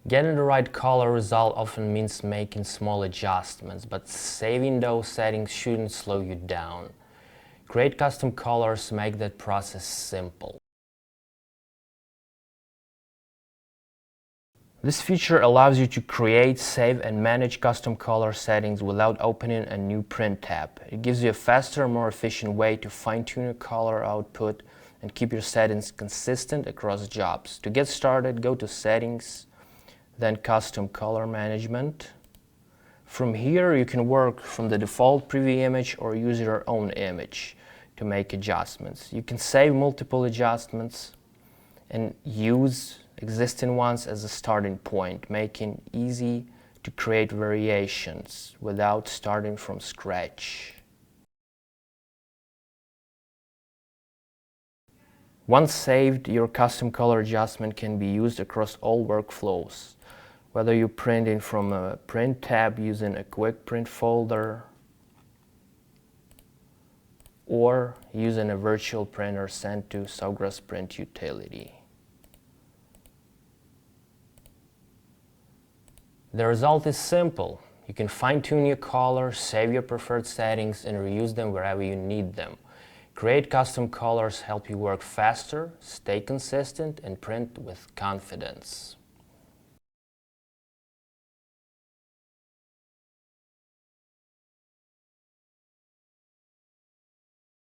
Getting the right color result often means making small adjustments, but saving those settings shouldn't slow you down. Create custom colors make that process simple. This feature allows you to create, save, and manage custom color settings without opening a new print tab. It gives you a faster, more efficient way to fine-tune your color output and keep your settings consistent across jobs. To get started, go to Settings, then Custom Color Management. From here, you can work from the default preview image or use your own image to make adjustments. You can save multiple adjustments and use existing ones as a starting point, making it easy to create variations without starting from scratch. Once saved, your custom color adjustment can be used across all workflows, whether you're printing from a print tab using a quick print folder or using a virtual printer sent to Sawgrass Print Utility. The result is simple. You can fine-tune your colors, save your preferred settings, and reuse them wherever you need them. Create custom colors help you work faster, stay consistent, and print with confidence.